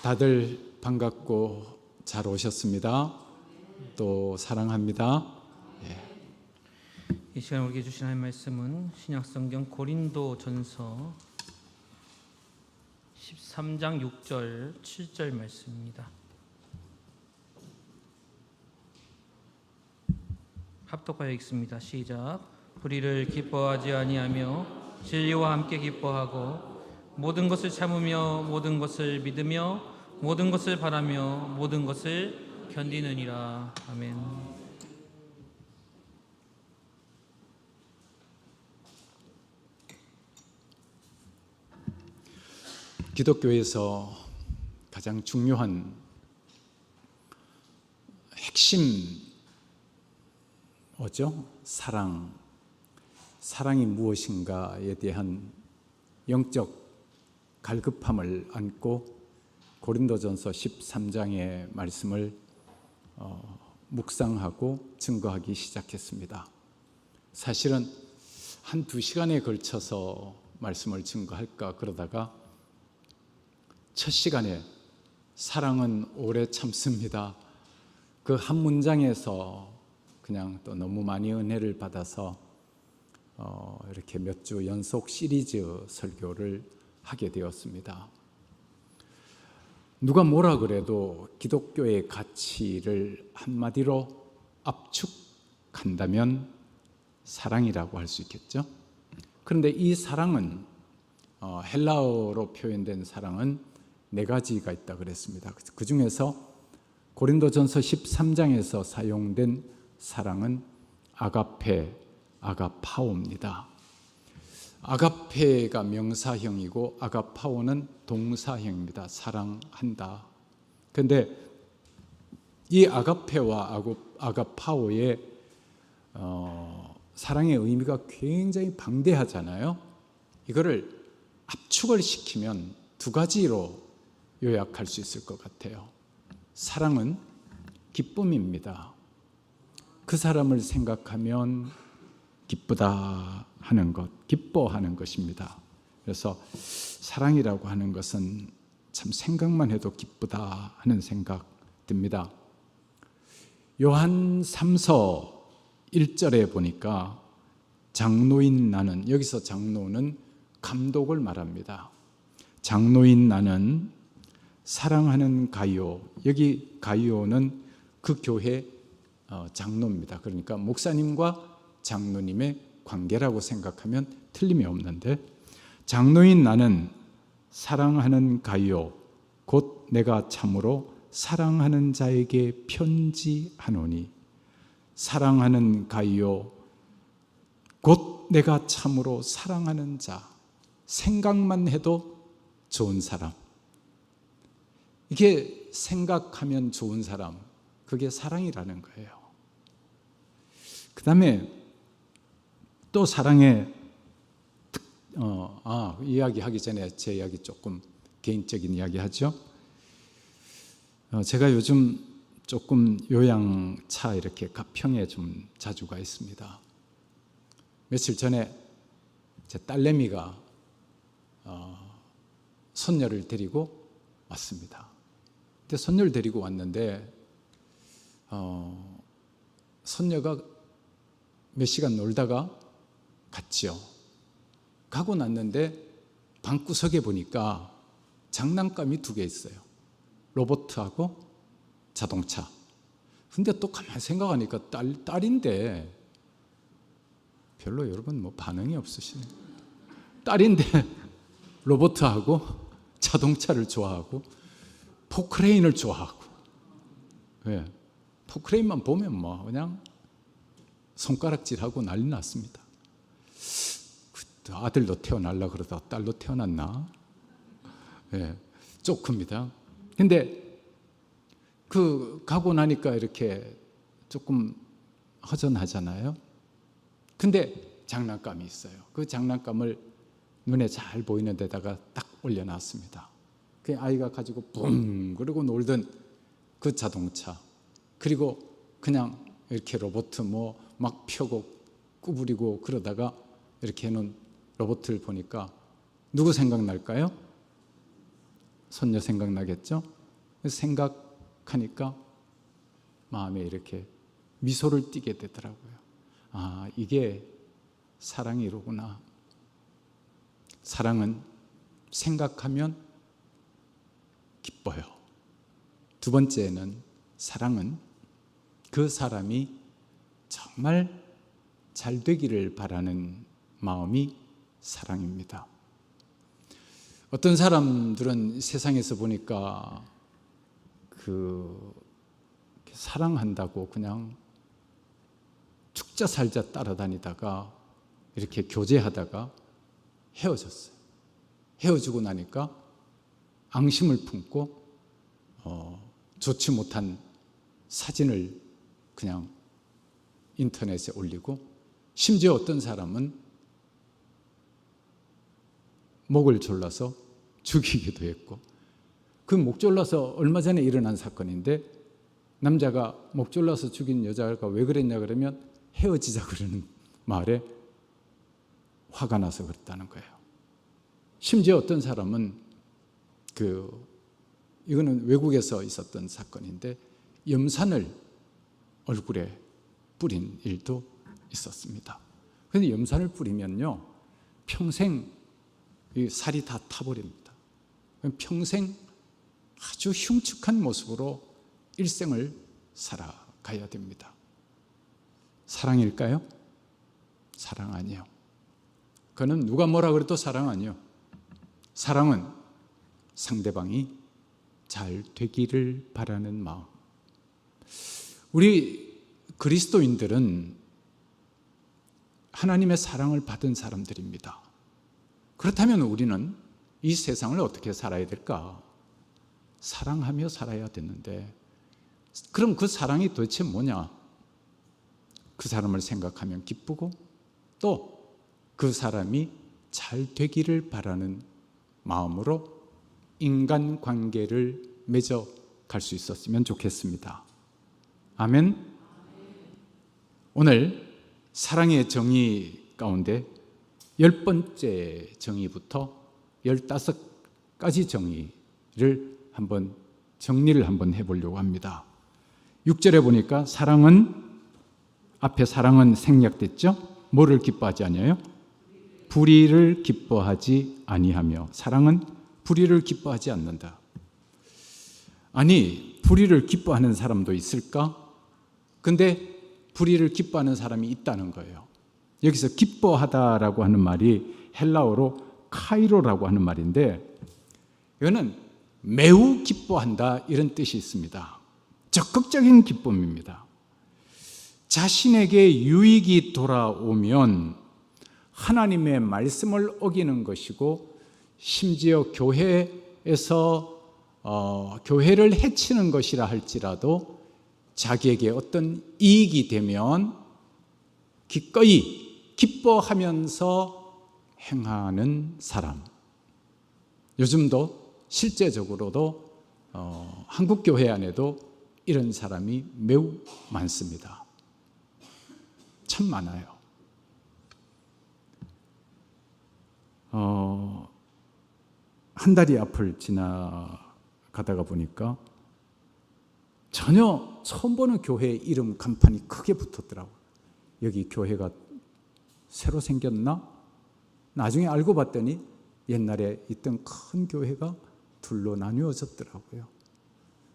다들 반갑고 잘 오셨습니다. 또 사랑합니다. 이 시간 우리에게 주신 하나님의 말씀은 신약성경 고린도전서 13장 6절 7절 말씀입니다. 합독하여 읽습니다. 시작. 불의를 기뻐하지 아니하며 진리와 함께 기뻐하고 모든 것을 참으며 모든 것을 믿으며 모든 것을 바라며 모든 것을 견디느니라. 아멘. 기독교에서 가장 중요한 핵심 뭐죠? 사랑이 무엇인가에 대한 영적 갈급함을 안고 고린도전서 13장의 말씀을 묵상하고 증거하기 시작했습니다. 사실은 한 2시간에 걸쳐서 말씀을 증거할까 그러다가 첫 시간에 사랑은 오래 참습니다. 그 한 문장에서 그냥 또 너무 많이 은혜를 받아서 이렇게 몇 주 연속 시리즈 설교를 하게 되었습니다. 누가 뭐라 그래도 기독교의 가치를 한마디로 압축한다면 사랑이라고 할 수 있겠죠. 그런데 이 사랑은 헬라어로 표현된 사랑은 4가지가 있다 그랬습니다. 그 중에서 고린도전서 13장에서 사용된 사랑은 아가페, 아가파오입니다. 아가페가 명사형이고 아가파오는 동사형입니다. 사랑한다. 그런데 이 아가페와 아가파오의 사랑의 의미가 굉장히 방대하잖아요. 이거를 압축을 시키면 2가지로 요약할 수 있을 것 같아요. 사랑은 기쁨입니다. 그 사람을 생각하면 기쁘다 하는 것, 기뻐하는 것입니다. 그래서 사랑이라고 하는 것은 참 생각만 해도 기쁘다 하는 생각 듭니다. 요한 3서 1절에 보니까 장로인 나는, 여기서 장로는 감독을 말합니다. 장로인 나는 사랑하는 가이오, 여기 가이오는 그 교회 장로입니다. 그러니까 목사님과 장로님의 관계라고 생각하면 틀림이 없는데, 장로인 나는 사랑하는 가이오 곧 내가 참으로 사랑하는 자에게 편지하노니, 사랑하는 가이오 곧 내가 참으로 사랑하는 자, 생각만 해도 좋은 사람, 이게 생각하면 좋은 사람, 그게 사랑이라는 거예요. 그 다음에 또 사랑의 이야기하기 전에 제 이야기 조금 개인적인 이야기 하죠. 제가 요즘 조금 요양차 이렇게 가평에 좀 자주 가 있습니다. 며칠 전에 제 딸내미가 손녀를 데리고 왔습니다. 근데 손녀를 데리고 왔는데 손녀가 몇 시간 놀다가 갔지요. 가고 났는데 방구석에 보니까 장난감이 2개 있어요. 로봇하고 자동차. 근데 또 가만히 생각하니까 딸인데 별로 여러분 뭐 반응이 없으시네. 딸인데 로봇하고 자동차를 좋아하고 포크레인을 좋아하고, 왜? 포크레인만 보면 뭐 그냥 손가락질하고 난리 났습니다. 아들도 태어나려 그러다 딸도 태어났나? 예, 조금입니다. 근데 가고 나니까 이렇게 조금 허전하잖아요. 근데 장난감이 있어요. 그 장난감을 눈에 잘 보이는 데다가 딱 올려놨습니다. 그 아이가 가지고 붕 그러고 놀던 그 자동차, 그리고 그냥 이렇게 로봇 뭐 막 펴고 구부리고 그러다가 이렇게 해놓은 로봇을 보니까 누구 생각날까요? 손녀 생각나겠죠? 생각하니까 마음에 이렇게 미소를 띠게 되더라고요. 아, 이게 사랑이로구나. 사랑은 생각하면 기뻐요. 두 번째는 사랑은 그 사람이 정말 잘 되기를 바라는 마음이 사랑입니다. 어떤 사람들은 세상에서 보니까 사랑한다고 그냥 죽자 살자 따라다니다가 이렇게 교제하다가 헤어졌어요. 헤어지고 나니까 앙심을 품고 좋지 못한 사진을 그냥 인터넷에 올리고, 심지어 어떤 사람은 목을 졸라서 죽이기도 했고, 그 목 졸라서 얼마 전에 일어난 사건인데, 남자가 목 졸라서 죽인 여자가 왜 그랬냐 그러면 헤어지자 그러는 말에 화가 나서 그랬다는 거예요. 심지어 어떤 사람은 이거는 외국에서 있었던 사건인데 염산을 얼굴에 뿌린 일도 있었습니다. 그런데 염산을 뿌리면요 평생 이 살이 다 타버립니다. 평생 아주 흉측한 모습으로 일생을 살아가야 됩니다. 사랑일까요? 사랑 아니에요. 그는 누가 뭐라 그래도 사랑 아니에요. 사랑은 상대방이 잘 되기를 바라는 마음. 우리 그리스도인들은 하나님의 사랑을 받은 사람들입니다. 그렇다면 우리는 이 세상을 어떻게 살아야 될까? 사랑하며 살아야 되는데, 그럼 그 사랑이 도대체 뭐냐? 그 사람을 생각하면 기쁘고 또 그 사람이 잘 되기를 바라는 마음으로 인간관계를 맺어 갈 수 있었으면 좋겠습니다. 아멘. 오늘 사랑의 정의 가운데 10번째 정의부터 15가지 정의를 정리를 한번 해보려고 합니다. 6절에 보니까 앞에 사랑은 생략됐죠? 뭐를 기뻐하지 아니하여? 불의를 기뻐하지 아니하며. 사랑은 불의를 기뻐하지 않는다. 아니, 불의를 기뻐하는 사람도 있을까? 근데 불의를 기뻐하는 사람이 있다는 거예요. 여기서 기뻐하다라고 하는 말이 헬라어로 카이로라고 하는 말인데, 이거는 매우 기뻐한다 이런 뜻이 있습니다. 적극적인 기쁨입니다. 자신에게 유익이 돌아오면 하나님의 말씀을 어기는 것이고, 심지어 교회에서 교회를 해치는 것이라 할지라도 자기에게 어떤 이익이 되면 기꺼이 기뻐하면서 행하는 사람. 요즘도 실제적으로도 한국 교회 안에도 이런 사람이 매우 많습니다. 참 많아요. 한 달이 앞을 지나가다가 보니까 전혀 처음 보는 교회 이름 간판이 크게 붙었더라고요. 여기 교회가 새로 생겼나? 나중에 알고 봤더니 옛날에 있던 큰 교회가 둘로 나누어졌더라고요.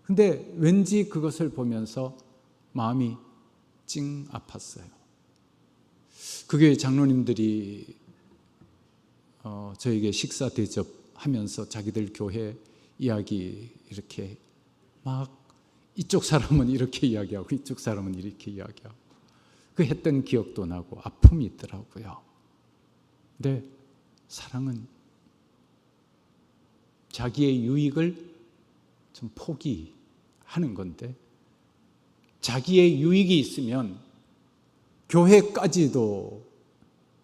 근데 왠지 그것을 보면서 마음이 찡 아팠어요. 그 교회 장로님들이 저에게 식사 대접하면서 자기들 교회 이야기 이렇게 막 이쪽 사람은 이렇게 이야기하고 이쪽 사람은 이렇게 이야기하고 그 했던 기억도 나고 아픔이 있더라고요. 근데 사랑은 자기의 유익을 좀 포기하는 건데, 자기의 유익이 있으면 교회까지도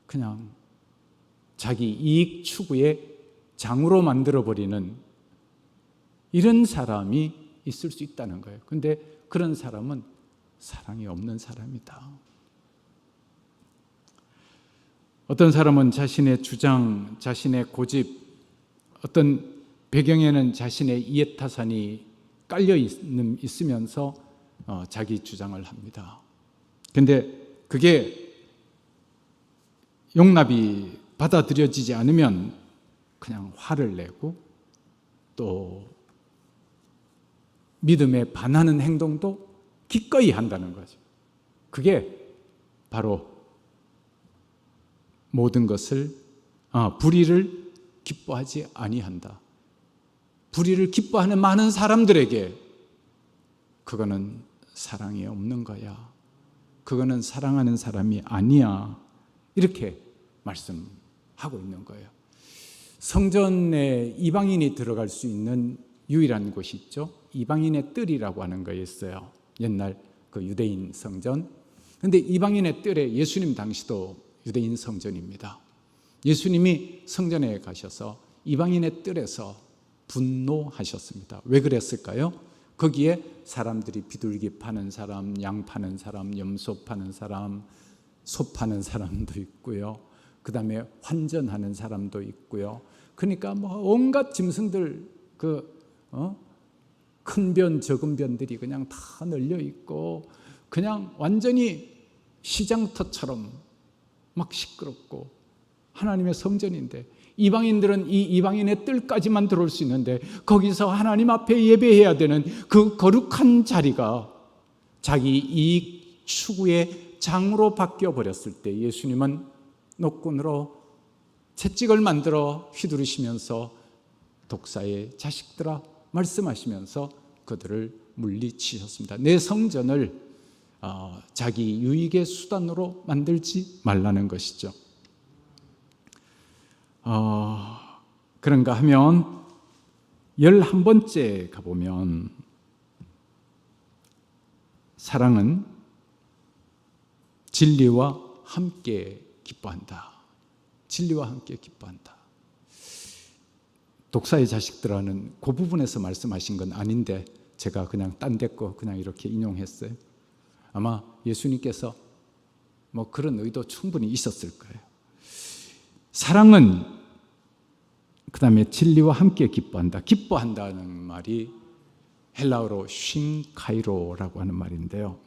그냥 자기 이익 추구의 장으로 만들어버리는 이런 사람이 있을 수 있다는 거예요. 그런데 그런 사람은 사랑이 없는 사람이다. 어떤 사람은 자신의 주장, 자신의 고집, 어떤 배경에는 자신의 이해타산이 깔려 있으면서 자기 주장을 합니다. 근데 그게 용납이 받아들여지지 않으면 그냥 화를 내고 또 믿음에 반하는 행동도 기꺼이 한다는 거죠. 그게 바로 모든 것을 불의를 기뻐하지 아니한다. 불의를 기뻐하는 많은 사람들에게 그거는 사랑이 없는 거야. 그거는 사랑하는 사람이 아니야. 이렇게 말씀하고 있는 거예요. 성전에 이방인이 들어갈 수 있는 유일한 곳이 있죠. 이방인의 뜰이라고 하는 거였어요. 옛날 그 유대인 성전. 그런데 이방인의 뜰에 예수님 당시도 유대인 성전입니다. 예수님이 성전에 가셔서 이방인의 뜰에서 분노하셨습니다. 왜 그랬을까요? 거기에 사람들이 비둘기 파는 사람, 양 파는 사람, 염소 파는 사람, 소 파는 사람도 있고요. 그 다음에 환전하는 사람도 있고요. 그러니까 뭐 온갖 짐승들 큰 변, 적은 변들이 그냥 다 널려 있고 그냥 완전히 시장터처럼 막 시끄럽고 하나님의 성전인데 이방인들은 이 이방인의 뜰까지만 들어올 수 있는데 거기서 하나님 앞에 예배해야 되는 그 거룩한 자리가 자기 이익 추구의 장으로 바뀌어 버렸을 때 예수님은 노끈으로 채찍을 만들어 휘두르시면서 독사의 자식들아 말씀하시면서 그들을 물리치셨습니다. 내 성전을 자기 유익의 수단으로 만들지 말라는 것이죠. 그런가 하면 11번째 가보면 사랑은 진리와 함께 기뻐한다. 진리와 함께 기뻐한다. 독사의 자식들하는 그 부분에서 말씀하신 건 아닌데 제가 그냥 딴 데 거 그냥 이렇게 인용했어요. 아마 예수님께서 뭐 그런 의도 충분히 있었을 거예요. 사랑은 그 다음에 진리와 함께 기뻐한다. 기뻐한다는 말이 헬라어로 쉰카이로라고 하는 말인데요.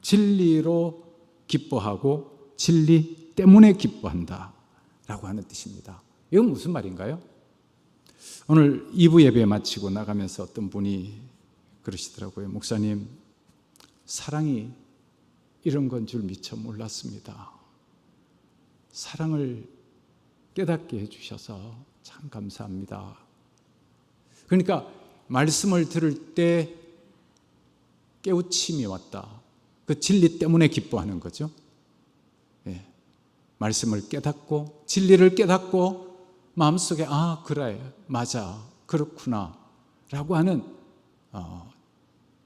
진리로 기뻐하고 진리 때문에 기뻐한다 라고 하는 뜻입니다. 이건 무슨 말인가요? 오늘 2부 예배 마치고 나가면서 어떤 분이 그러시더라고요. 목사님, 사랑이 이런 건 줄 미처 몰랐습니다. 사랑을 깨닫게 해주셔서 참 감사합니다. 그러니까 말씀을 들을 때 깨우침이 왔다. 그 진리 때문에 기뻐하는 거죠. 예. 말씀을 깨닫고 진리를 깨닫고 마음속에 그래, 맞아, 그렇구나 라고 하는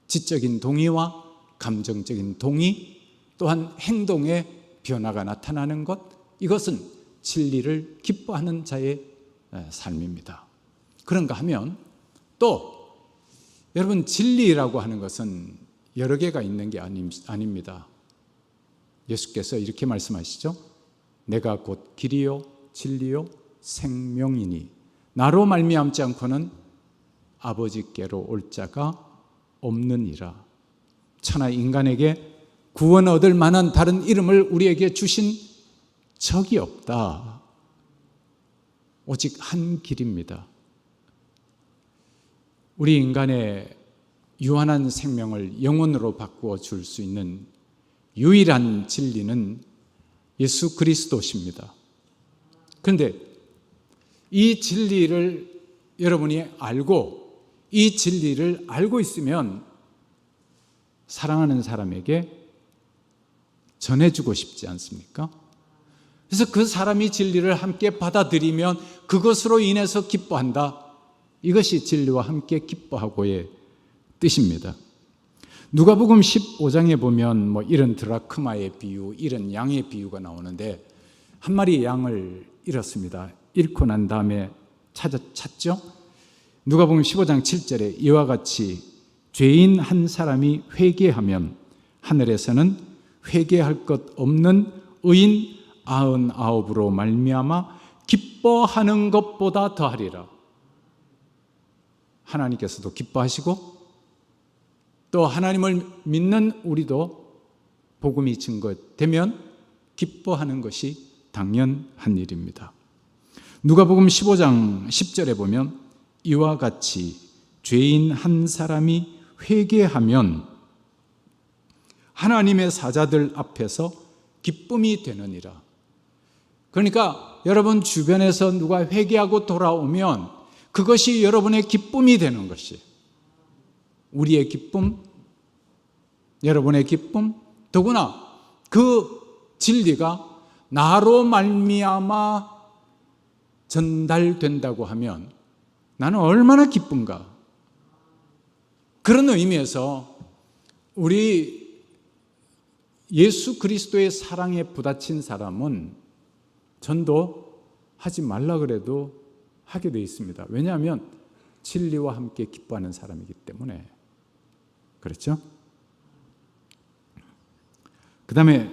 지적인 동의와 감정적인 동의 또한 행동의 변화가 나타나는 것, 이것은 진리를 기뻐하는 자의 삶입니다. 그런가 하면 또 여러분, 진리라고 하는 것은 여러 개가 있는 게 아닙니다. 예수께서 이렇게 말씀하시죠. 내가 곧 길이요 진리요 생명이니 나로 말미암지 않고는 아버지께로 올 자가 없느니라. 천하 인간에게 구원 얻을 만한 다른 이름을 우리에게 주신 적이 없다. 오직 한 길입니다. 우리 인간의 유한한 생명을 영원으로 바꾸어 줄 수 있는 유일한 진리는 예수 그리스도십니다. 그런데 이 진리를 여러분이 알고 이 진리를 알고 있으면 사랑하는 사람에게 전해주고 싶지 않습니까? 그래서 그 사람이 진리를 함께 받아들이면 그것으로 인해서 기뻐한다. 이것이 진리와 함께 기뻐하고의 뜻입니다. 누가복음 15장에 보면 뭐 이런 드라크마의 비유, 이런 양의 비유가 나오는데 한 마리 양을 잃었습니다. 잃고 난 다음에 찾죠. 누가복음 15장 7절에 이와 같이 죄인 한 사람이 회개하면 하늘에서는 회개할 것 없는 의인 99으로 말미암아 기뻐하는 것보다 더하리라. 하나님께서도 기뻐하시고 또 하나님을 믿는 우리도 복음이 증거되면 기뻐하는 것이 당연한 일입니다. 누가복음 15장 10절에 보면 이와 같이 죄인 한 사람이 회개하면 하나님의 사자들 앞에서 기쁨이 되느니라. 그러니까 여러분 주변에서 누가 회개하고 돌아오면 그것이 여러분의 기쁨이 되는 것이, 우리의 기쁨, 여러분의 기쁨, 더구나 그 진리가 나로 말미암아 전달된다고 하면 나는 얼마나 기쁜가. 그런 의미에서 우리 예수 그리스도의 사랑에 부딪힌 사람은 전도하지 말라 그래도 하게 되어 있습니다. 왜냐하면 진리와 함께 기뻐하는 사람이기 때문에. 그렇죠? 그 다음에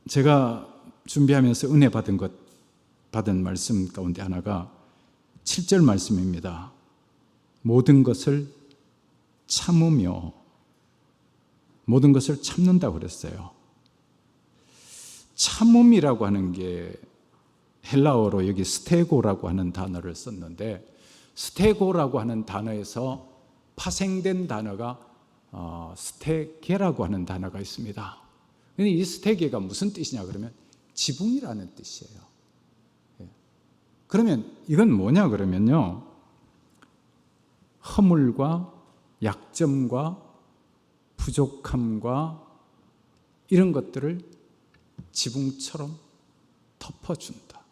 제가 준비하면서 은혜 받은 말씀 가운데 하나가 7절 말씀입니다. 모든 것을 참으며 모든 것을 참는다고 그랬어요. 참음이라고 하는 게 헬라어로 여기 스테고라고 하는 단어를 썼는데, 스테고라고 하는 단어에서 파생된 단어가 스테게라고 하는 단어가 있습니다. 이 스테게가 무슨 뜻이냐 그러면 지붕이라는 뜻이에요. 그러면 이건 뭐냐 그러면요, 허물과 약점과 부족함과 이런 것들을 지붕처럼 덮어준다.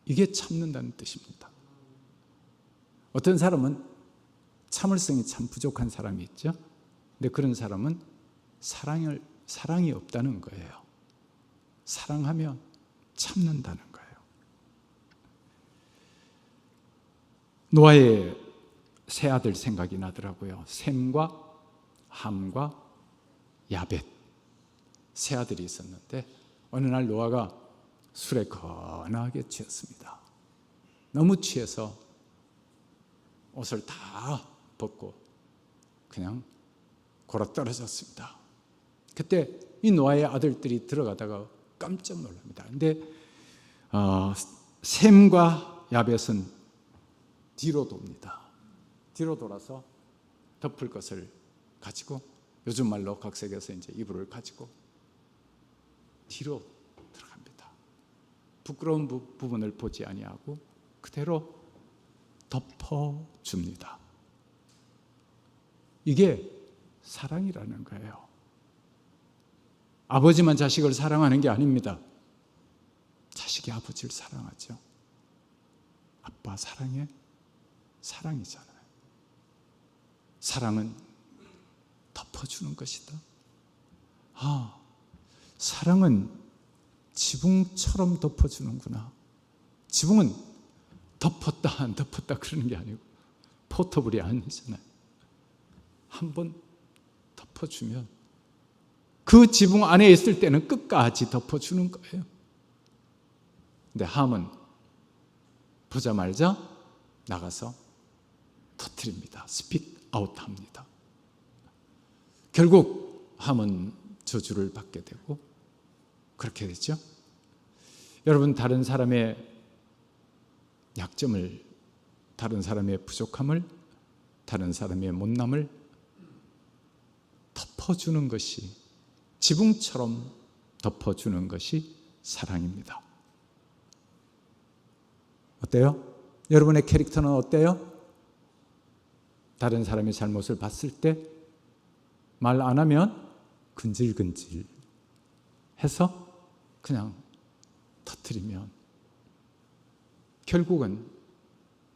이게 참는다는 뜻입니다. 어떤 사람은 참을성이 참 부족한 사람이 있죠. 근데 그런 사람은 사랑이 없다는 거예요. 사랑하면 참는다는 거예요. 노아의 세 아들 생각이 나더라고요. 셈과 함과 야벳, 세 아들이 있었는데 어느 날 노아가 술에 거나하게 취했습니다. 너무 취해서 옷을 다 벗고 그냥 골아 떨어졌습니다. 그때 이 노아의 아들들이 들어가다가 깜짝 놀랍니다. 근데 셈과 야벳은 뒤로 돕니다. 뒤로 돌아서 덮을 것을 가지고, 요즘 말로 각색해서 이제 이불을 가지고 뒤로 들어갑니다. 부끄러운 부분을 보지 아니하고 그대로 덮어줍니다. 이게 사랑이라는 거예요. 아버지만 자식을 사랑하는 게 아닙니다. 자식이 아버지를 사랑하죠. 아빠 사랑해? 사랑이잖아요. 사랑은 덮어주는 것이다. 사랑은 지붕처럼 덮어주는구나. 지붕은 덮었다 안 덮었다 그러는 게 아니고 포터블이 아니잖아요. 한번 덮어주면 그 지붕 안에 있을 때는 끝까지 덮어주는 거예요. 근데 함은 보자마자 나가서 터뜨립니다. 스픽 아웃 합니다. 결국 함은 저주를 받게 되고 그렇게 되죠. 여러분, 다른 사람의 약점을, 다른 사람의 부족함을, 다른 사람의 못남을 덮어주는 것이, 지붕처럼 덮어주는 것이 사랑입니다. 어때요? 여러분의 캐릭터는 어때요? 다른 사람의 잘못을 봤을 때 말 안 하면 근질근질 해서 그냥 터뜨리면 결국은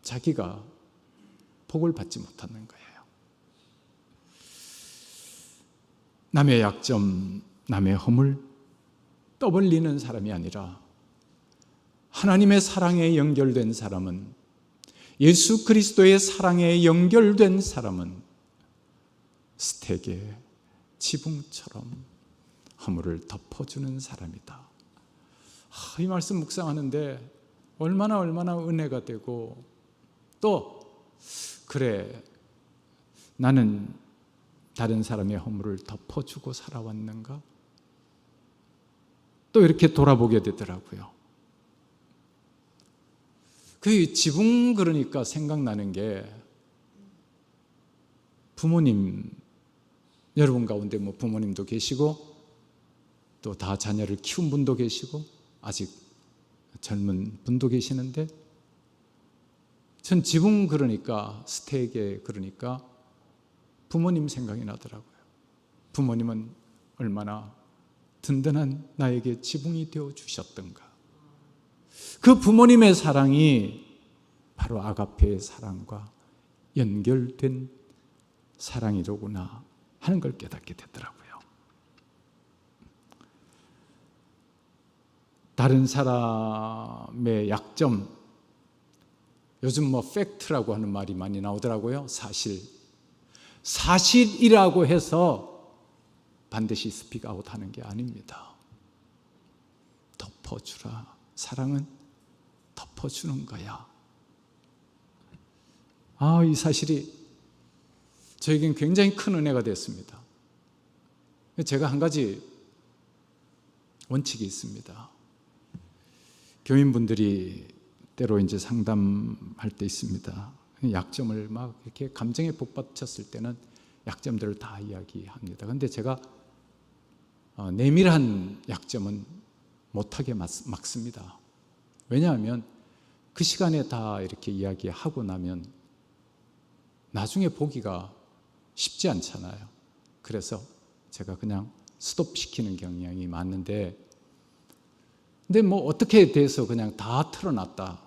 자기가 복을 받지 못하는 거예요. 남의 약점, 남의 허물 떠벌리는 사람이 아니라 하나님의 사랑에 연결된 사람은, 예수 그리스도의 사랑에 연결된 사람은 스택의 지붕처럼 허물을 덮어주는 사람이다. 이 말씀 묵상하는데 얼마나 은혜가 되고 또 그래, 나는 다른 사람의 허물을 덮어주고 살아왔는가? 또 이렇게 돌아보게 되더라고요. 그 지붕 그러니까 생각나는 게, 부모님, 여러분 가운데 뭐 부모님도 계시고 또 다 자녀를 키운 분도 계시고 아직 젊은 분도 계시는데, 전 지붕 그러니까, 스테이크 그러니까 부모님 생각이 나더라고요. 부모님은 얼마나 든든한 나에게 지붕이 되어 주셨던가. 그 부모님의 사랑이 바로 아가페의 사랑과 연결된 사랑이로구나 하는 걸 깨닫게 되더라고요. 다른 사람의 약점, 요즘 뭐 팩트라고 하는 말이 많이 나오더라고요. 사실이라고 해서 반드시 스피크 아웃 하는 게 아닙니다. 덮어주라. 사랑은 덮어주는 거야. 이 사실이 저에겐 굉장히 큰 은혜가 됐습니다. 제가 한 가지 원칙이 있습니다. 교인분들이 때로 이제 상담할 때 있습니다. 약점을 막 이렇게 감정에 북받쳤을 때는 약점들을 다 이야기합니다. 그런데 제가 내밀한 약점은 못하게 막습니다. 왜냐하면 그 시간에 다 이렇게 이야기하고 나면 나중에 보기가 쉽지 않잖아요. 그래서 제가 그냥 스톱시키는 경향이 많은데, 근데 뭐 어떻게 돼서 그냥 다 털어놨다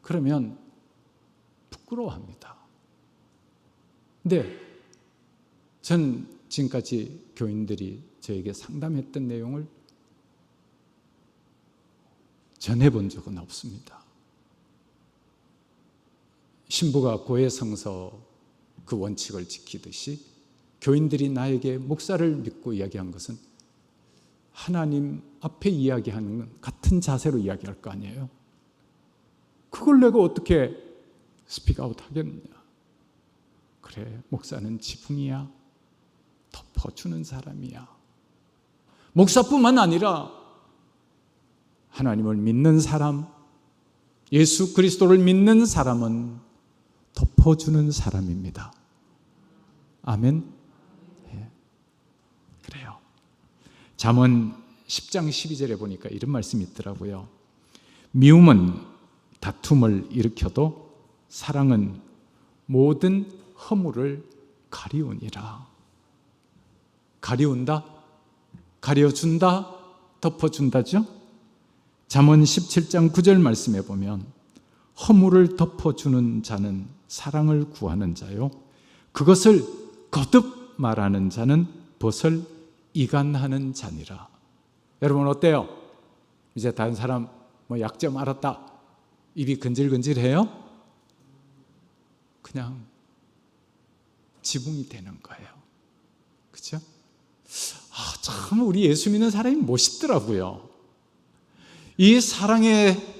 그러면 부끄러워합니다. 근데 전 지금까지 교인들이 저에게 상담했던 내용을 전해본 적은 없습니다. 신부가 고해성서 그 원칙을 지키듯이 교인들이 나에게 목사를 믿고 이야기한 것은 하나님 앞에 이야기하는 같은 자세로 이야기할 거 아니에요. 그걸 내가 어떻게 스피크 아웃 하겠느냐. 그래, 목사는 지붕이야. 덮어주는 사람이야. 목사뿐만 아니라 하나님을 믿는 사람, 예수 그리스도를 믿는 사람은 덮어주는 사람입니다. 아멘. 네. 그래요. 잠언 10장 12절에 보니까 이런 말씀이 있더라고요. 미움은 다툼을 일으켜도 사랑은 모든 허물을 가리우니라. 가리운다? 가려준다? 덮어준다죠? 잠언 17장 9절 말씀에 보면 허물을 덮어주는 자는 사랑을 구하는 자요, 그것을 거듭 말하는 자는 벗을 이간하는 자니라. 여러분 어때요? 이제 다른 사람 뭐 약점 알았다, 입이 근질근질해요? 그냥 지붕이 되는 거예요. 그렇죠? 참 우리 예수 믿는 사람이 멋있더라고요. 이 사랑의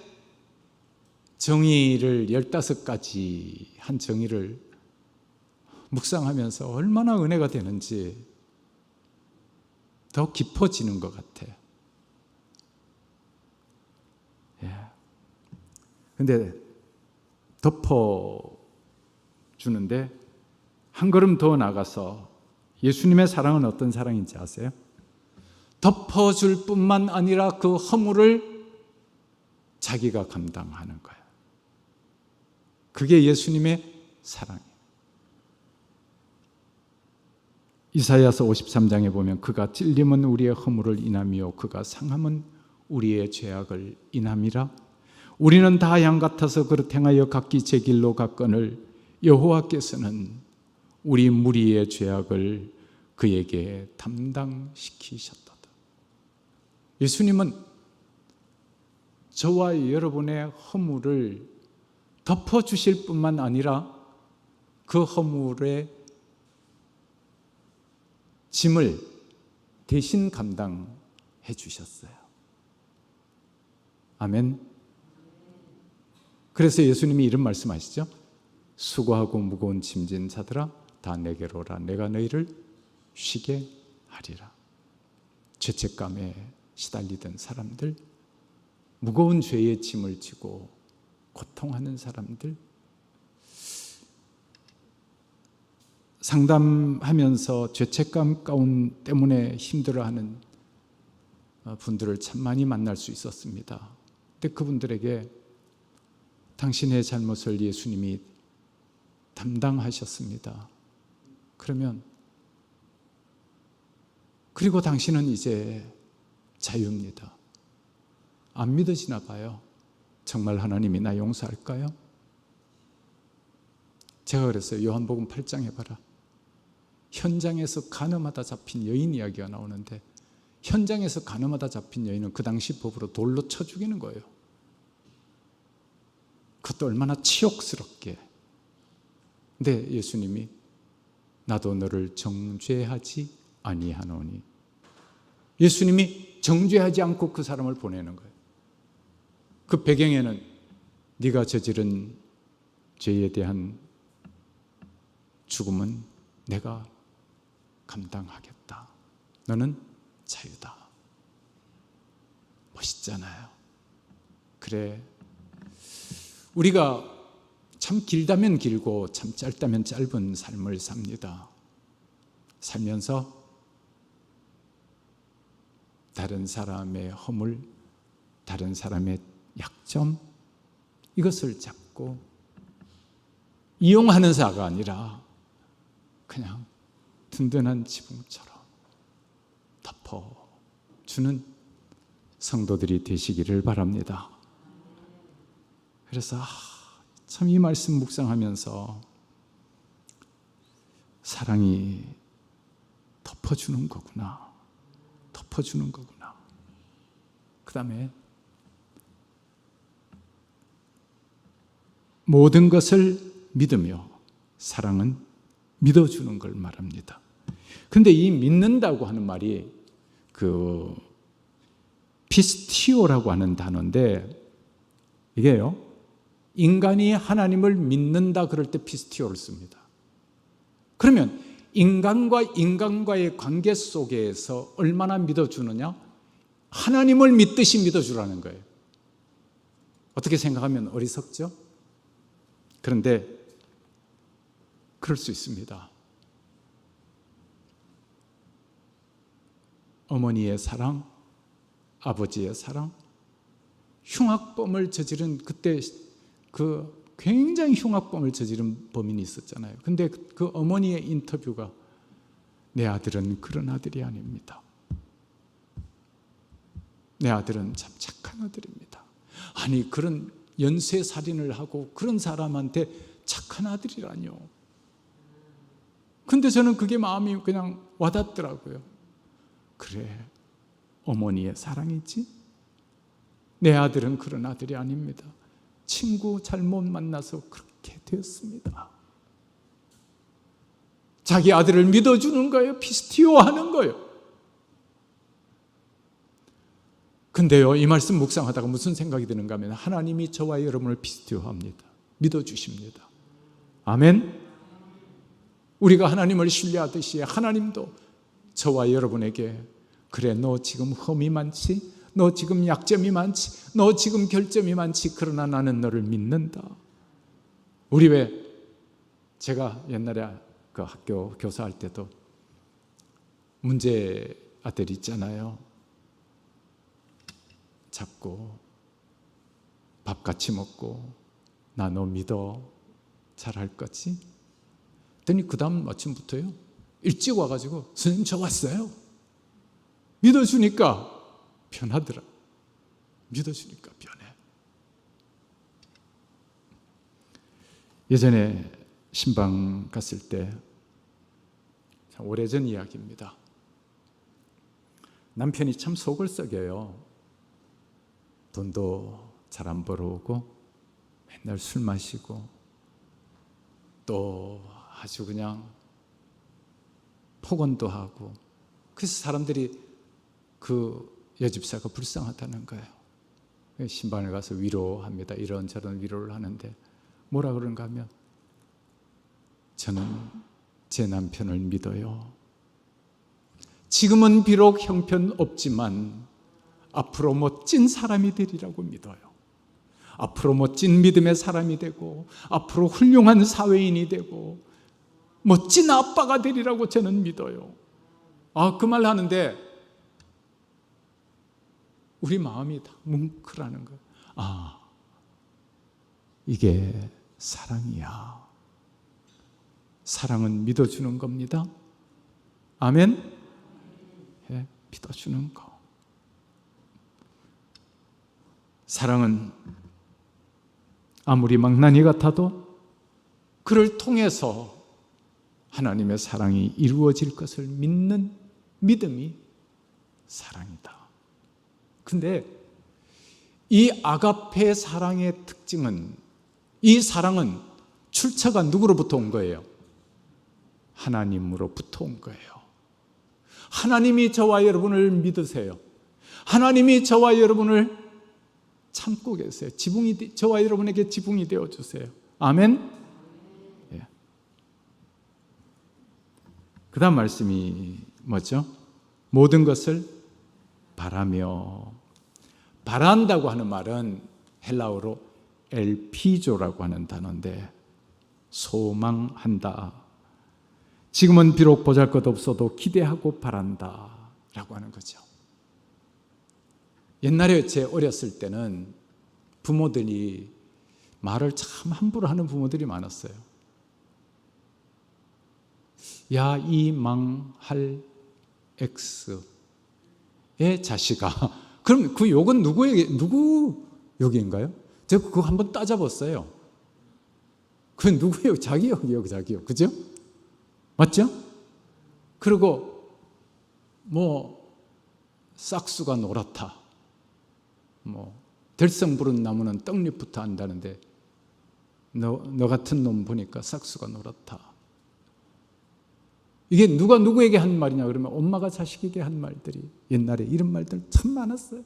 정의를 15가지 한 정의를 묵상하면서 얼마나 은혜가 되는지 더 깊어지는 것 같아요. 근데 덮어주는데 한 걸음 더 나가서 예수님의 사랑은 어떤 사랑인지 아세요? 덮어줄 뿐만 아니라 그 허물을 자기가 감당하는 거예요. 그게 예수님의 사랑이에요. 이사야서 53장에 보면 그가 찔림은 우리의 허물을 인함이요 그가 상함은 우리의 죄악을 인함이라. 우리는 다 양 같아서 그릇 행하여 각기 제 길로 갔거늘 여호와께서는 우리 무리의 죄악을 그에게 담당시키셨다. 예수님은 저와 여러분의 허물을 덮어주실 뿐만 아니라 그 허물의 짐을 대신 감당해 주셨어요. 아멘. 그래서 예수님이 이런 말씀하시죠. 수고하고 무거운 짐진 자들아 다 내게로 오라. 내가 너희를 쉬게 하리라. 죄책감에 시달리던 사람들, 무거운 죄의 짐을 지고 고통하는 사람들, 상담하면서 죄책감 가운 때문에 힘들어하는 분들을 참 많이 만날 수 있었습니다. 근데 그분들에게 당신의 잘못을 예수님이 담당하셨습니다. 그러면 그리고 당신은 이제 자유입니다. 안 믿어지나 봐요. 정말 하나님이 나 용서할까요? 제가 그랬어요. 요한복음 8장 해봐라. 현장에서 간음하다 잡힌 여인 이야기가 나오는데, 현장에서 간음하다 잡힌 여인은 그 당시 법으로 돌로 쳐 죽이는 거예요. 그것도 얼마나 치욕스럽게. 근데 예수님이 나도 너를 정죄하지 아니하노니, 예수님이 정죄하지 않고 그 사람을 보내는 거예요. 그 배경에는 네가 저지른 죄에 대한 죽음은 내가 감당하겠다. 너는 자유다. 멋있잖아요. 그래, 우리가 참 길다면 길고 참 짧다면 짧은 삶을 삽니다. 살면서 다른 사람의 허물, 다른 사람의 약점, 이것을 잡고 이용하는 자가 아니라 그냥 든든한 지붕처럼 덮어주는 성도들이 되시기를 바랍니다. 그래서 참 이 말씀 묵상하면서 사랑이 덮어주는 거구나, 덮어주는 거구나. 그 다음에 모든 것을 믿으며, 사랑은 믿어주는 걸 말합니다. 그런데 이 믿는다고 하는 말이 그 피스티오라고 하는 단어인데, 이게요, 인간이 하나님을 믿는다 그럴 때 피스티오를 씁니다. 그러면 인간과 인간과의 관계 속에서 얼마나 믿어주느냐? 하나님을 믿듯이 믿어주라는 거예요. 어떻게 생각하면 어리석죠? 그런데 그럴 수 있습니다. 어머니의 사랑, 아버지의 사랑, 흉악범을 저지른, 그때 그 굉장히 흉악범을 저지른 범인이 있었잖아요. 근데 그 어머니의 인터뷰가 내 아들은 그런 아들이 아닙니다. 내 아들은 참 착한 아들입니다. 아니, 그런 연쇄살인을 하고 그런 사람한테 착한 아들이라뇨. 근데 저는 그게 마음이 그냥 와닿더라고요. 그래, 어머니의 사랑이지? 내 아들은 그런 아들이 아닙니다. 친구 잘못 만나서 그렇게 되었습니다. 자기 아들을 믿어주는 거예요. 피스티오 하는 거예요. 근데요, 이 말씀 묵상하다가 무슨 생각이 드는가 하면, 하나님이 저와 여러분을 피스티오 합니다. 믿어주십니다. 아멘. 우리가 하나님을 신뢰하듯이 하나님도 저와 여러분에게, 그래, 너 지금 흠이 많지? 너 지금 약점이 많지? 너 지금 결점이 많지? 그러나 나는 너를 믿는다. 우리 왜, 제가 옛날에 그 학교 교사할 때도 문제 아들 있잖아요. 잡고 밥 같이 먹고, 나 너 믿어, 잘할 거지? 그랬더니 그 다음 아침부터요, 일찍 와가지고 선생님 저 왔어요. 믿어주니까 변하더라. 믿어주니까 변해. 예전에 신방 갔을 때, 오래전 이야기입니다. 남편이 참 속을 썩여요. 돈도 잘 안 벌어오고 맨날 술 마시고 또 아주 그냥 폭언도 하고, 그래서 사람들이 그 여집사가 불쌍하다는 거예요. 신방을 가서 위로합니다. 이런저런 위로를 하는데 뭐라 그런가 하면, 저는 제 남편을 믿어요. 지금은 비록 형편없지만 앞으로 멋진 사람이 되리라고 믿어요. 앞으로 멋진 믿음의 사람이 되고 앞으로 훌륭한 사회인이 되고 멋진 아빠가 되리라고 저는 믿어요. 그 말 하는데 우리 마음이 다 뭉클하는 거예요. 이게 사랑이야. 사랑은 믿어주는 겁니다. 아멘? 믿어주는 거. 사랑은 아무리 망나니 같아도 그를 통해서 하나님의 사랑이 이루어질 것을 믿는 믿음이 사랑이다. 근데 이 아가페 사랑의 특징은, 이 사랑은 출처가 누구로부터 온 거예요? 하나님으로부터 온 거예요. 하나님이 저와 여러분을 믿으세요. 하나님이 저와 여러분을 참고 계세요. 저와 여러분에게 지붕이 되어주세요. 아멘? 그 다음 말씀이 뭐죠? 모든 것을 바라며. 바란다고 하는 말은 헬라어로 엘피조라고 하는 단어인데 소망한다. 지금은 비록 보잘것없어도 기대하고 바란다 라고 하는 거죠. 옛날에 제 어렸을 때는 부모들이 말을 참 함부로 하는 부모들이 많았어요. 야, 이 망할 X의 자식아. 그럼 그 욕은 누구 욕인가요? 제가 그거 한번 따져봤어요. 그건 누구 욕? 자기 욕이요, 자기 욕. 그죠? 맞죠? 그리고 싹수가 노랗다. 들성 부른 나무는 떡잎부터 안다는데 너 같은 놈 보니까 싹수가 노랗다. 이게 누가 누구에게 한 말이냐 그러면 엄마가 자식에게 한 말들이, 옛날에 이런 말들 참 많았어요.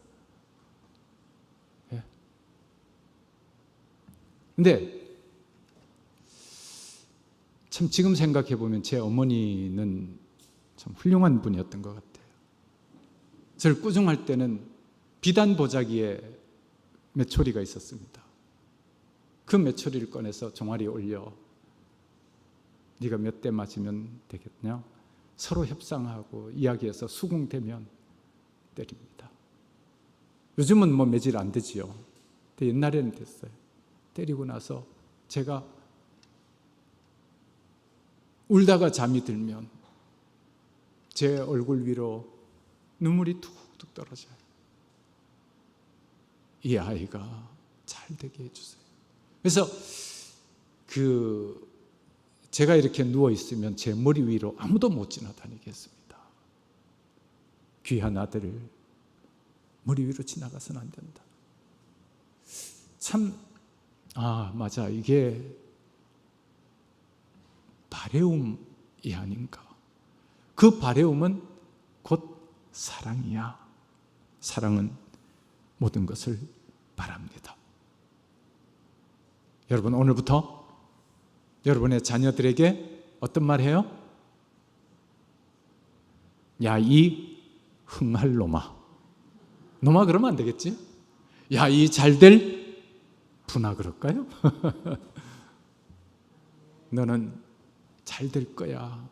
근데 참 지금 생각해 보면 제 어머니는 참 훌륭한 분이었던 것 같아요. 저를 꾸중할 때는 비단 보자기에 메초리가 있었습니다. 그 메초리를 꺼내서 종아리에 올려 네가 몇 대 맞으면 되겠냐? 서로 협상하고 이야기해서 수긍되면 때립니다. 요즘은 매질 안 되지요. 근데 옛날에는 됐어요. 때리고 나서 제가 울다가 잠이 들면 제 얼굴 위로 눈물이 툭툭 떨어져요. 이 아이가 잘 되게 해주세요. 그래서 제가 이렇게 누워 있으면 제 머리 위로 아무도 못 지나다니게 했습니다. 귀한 아들 머리 위로 지나가서는 안 된다. 참, 맞아. 이게 바레움이 아닌가. 그 바레움은 곧 사랑이야. 사랑은 모든 것을 바랍니다. 여러분, 오늘부터 여러분의 자녀들에게 어떤 말 해요? 야, 이 흥할 놈아. 놈아 그러면 안 되겠지? 야, 이 잘될 분아 그럴까요? 너는 잘 될 거야.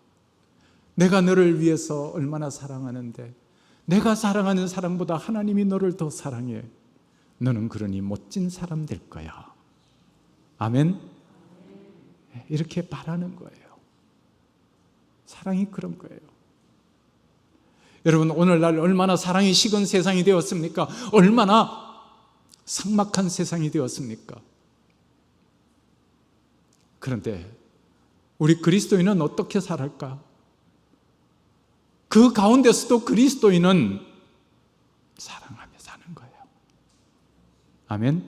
내가 너를 위해서 얼마나 사랑하는데, 내가 사랑하는 사람보다 하나님이 너를 더 사랑해. 너는 그러니 멋진 사람 될 거야. 아멘? 이렇게 바라는 거예요. 사랑이 그런 거예요. 여러분, 오늘날 얼마나 사랑이 식은 세상이 되었습니까? 얼마나 삭막한 세상이 되었습니까? 그런데 우리 그리스도인은 어떻게 살았까? 그 가운데서도 그리스도인은 사랑하며 사는 거예요. 아멘?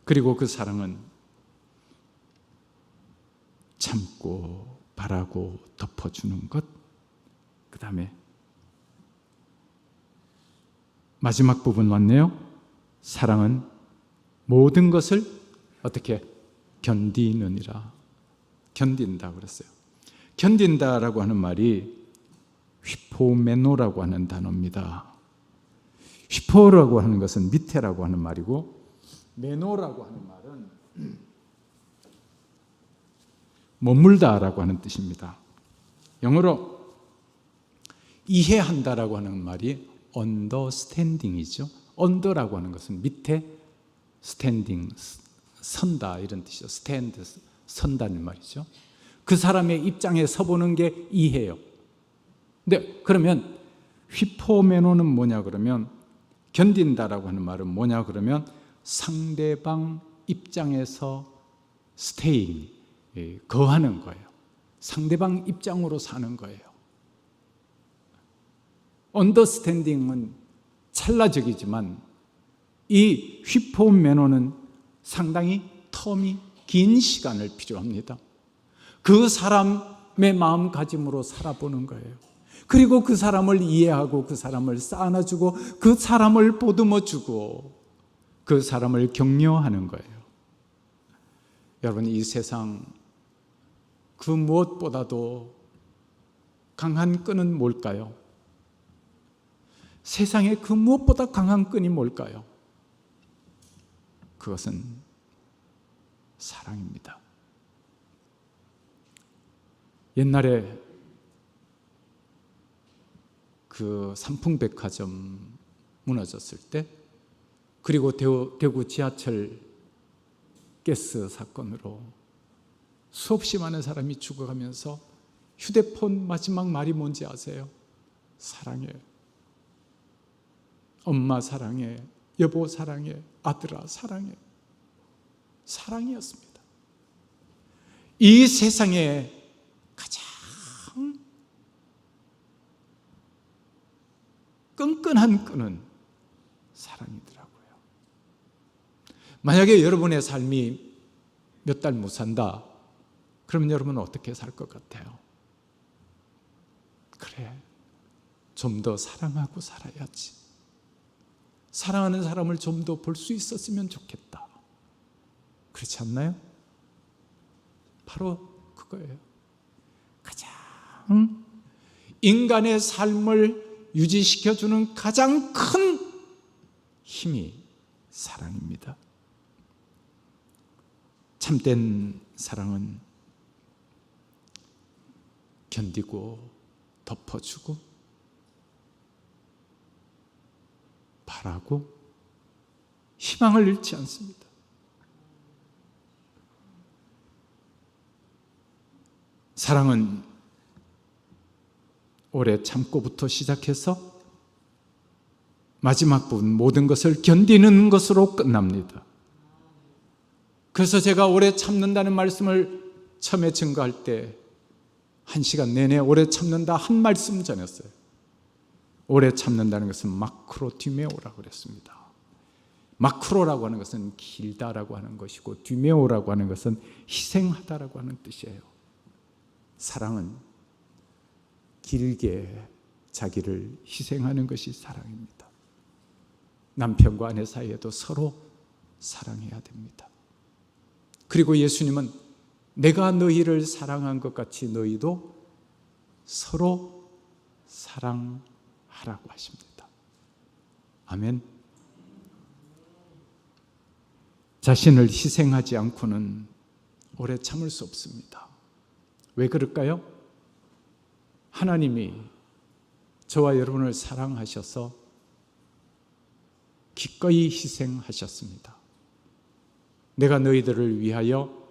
그리고 그 사랑은 참고 바라고 덮어주는 것. 그 다음에 마지막 부분 왔네요. 사랑은 모든 것을 어떻게 견디느니라. 견딘다 그랬어요. 견딘다라고 하는 말이 휘포메노라고 하는 단어입니다. 휘포라고 하는 것은 밑에라고 하는 말이고, 메노라고 하는 말은 머물다라고 하는 뜻입니다. 영어로 이해한다라고 하는 말이 understanding이죠. under라고 하는 것은 밑에, standing 선다 이런 뜻이죠. stand 선다는 말이죠. 그 사람의 입장에 서보는 게 이해요. 근데 그러면 휘포메노는 뭐냐 그러면, 견딘다라고 하는 말은 뭐냐 그러면 상대방 입장에서 staying, 거하는 거예요. 상대방 입장으로 사는 거예요. understanding은 찰나적이지만 이 휘포메노는 상당히 텀이 긴 시간을 필요합니다. 그 사람의 마음가짐으로 살아보는 거예요. 그리고 그 사람을 이해하고 그 사람을 쌓아주고 그 사람을 보듬어주고 그 사람을 격려하는 거예요. 여러분, 이 세상 그 무엇보다도 강한 끈은 뭘까요? 세상에 그 무엇보다 강한 끈이 뭘까요? 그것은 사랑입니다. 옛날에 그 삼풍백화점 무너졌을 때, 그리고 대구 지하철 가스 사건으로 수없이 많은 사람이 죽어가면서 휴대폰 마지막 말이 뭔지 아세요? 사랑해. 엄마 사랑해. 여보 사랑해. 아들아 사랑해. 사랑이었습니다. 이 세상에 가장 끈끈한 끈은 사랑이더라고요. 만약에 여러분의 삶이 몇 달 못 산다, 그러면 여러분은 어떻게 살 것 같아요? 그래, 좀 더 사랑하고 살아야지. 사랑하는 사람을 좀 더 볼 수 있었으면 좋겠다. 그렇지 않나요? 바로 그거예요. 가장 인간의 삶을 유지시켜주는 가장 큰 힘이 사랑입니다. 참된 사랑은 견디고 덮어주고 바라고 희망을 잃지 않습니다. 사랑은 오래 참고부터 시작해서 마지막 부분 모든 것을 견디는 것으로 끝납니다. 그래서 제가 오래 참는다는 말씀을 처음에 증거할 때 1시간 내내 오래 참는다 한 말씀 전했어요. 오래 참는다는 것은 마크로 듀메오라고 그랬습니다. 마크로라고 하는 것은 길다라고 하는 것이고, 듀메오라고 하는 것은 희생하다라고 하는 뜻이에요. 사랑은 길게 자기를 희생하는 것이 사랑입니다. 남편과 아내 사이에도 서로 사랑해야 됩니다. 그리고 예수님은 내가 너희를 사랑한 것 같이 너희도 서로 사랑하라고 하십니다. 아멘. 자신을 희생하지 않고는 오래 참을 수 없습니다. 왜 그럴까요? 하나님이 저와 여러분을 사랑하셔서 기꺼이 희생하셨습니다. 내가 너희들을 위하여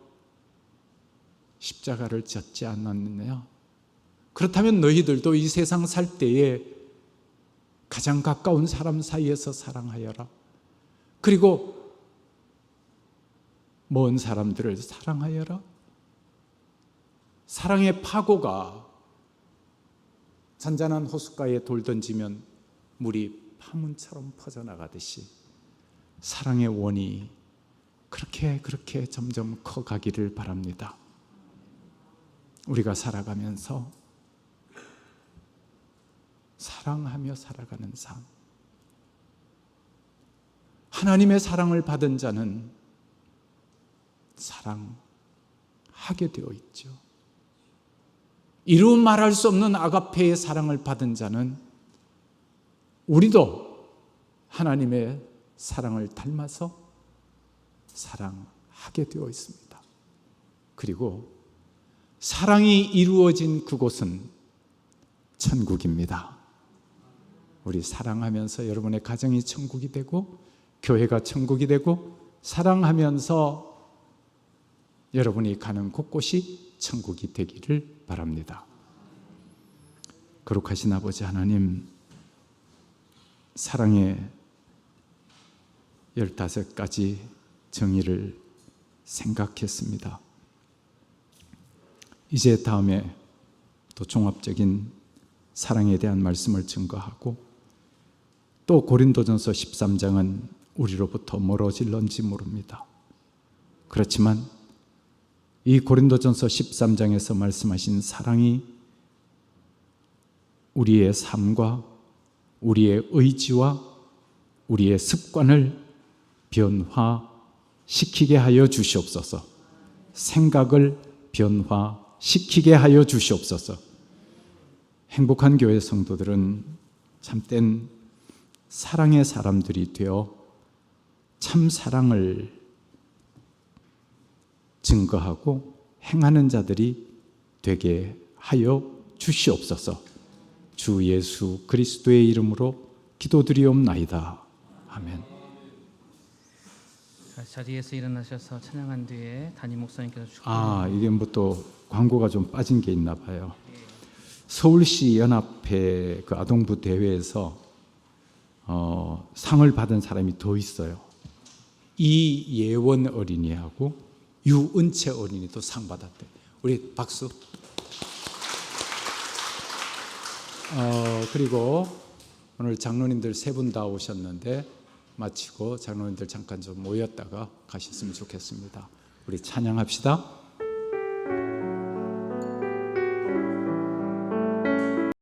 십자가를 졌지 않았느냐? 그렇다면 너희들도 이 세상 살 때에 가장 가까운 사람 사이에서 사랑하여라. 그리고 먼 사람들을 사랑하여라. 사랑의 파고가 잔잔한 호숫가에 돌 던지면 물이 파문처럼 퍼져나가듯이 사랑의 원이 그렇게 점점 커가기를 바랍니다. 우리가 살아가면서 사랑하며 살아가는 삶. 하나님의 사랑을 받은 자는 사랑하리라 하게 되어 있죠. 이루 말할 수 없는 아가페의 사랑을 받은 자는 우리도 하나님의 사랑을 닮아서 사랑하게 되어 있습니다. 그리고 사랑이 이루어진 그곳은 천국입니다. 우리 사랑하면서 여러분의 가정이 천국이 되고 교회가 천국이 되고 사랑하면서 여러분이 가는 곳곳이 천국이 되기를 바랍니다. 거룩하신 아버지 하나님, 사랑의 15가지 정의를 생각했습니다. 이제 다음에 또 종합적인 사랑에 대한 말씀을 증거하고 또 고린도전서 13장은 우리로부터 멀어질런지 모릅니다. 그렇지만 이 고린도전서 13장에서 말씀하신 사랑이 우리의 삶과 우리의 의지와 우리의 습관을 변화시키게 하여 주시옵소서. 생각을 변화시키게 하여 주시옵소서. 행복한 교회 성도들은 참된 사랑의 사람들이 되어 참 사랑을 증거하고 행하는 자들이 되게 하여 주시옵소서. 주 예수 그리스도의 이름으로 기도드리옵나이다. 아멘. 자리에서 일어나셔서 찬양한 뒤에 담임 목사님께서 이게 뭐 또 광고가 좀 빠진 게 있나 봐요. 서울시 연합회 그 아동부 대회에서 상을 받은 사람이 더 있어요. 이예원 어린이하고 유은채 어린이도 상 받았대. 우리 박수. 그리고 오늘 장로님들 3분 다 오셨는데 마치고 장로님들 잠깐 좀 모였다가 가셨으면 좋겠습니다. 우리 찬양합시다.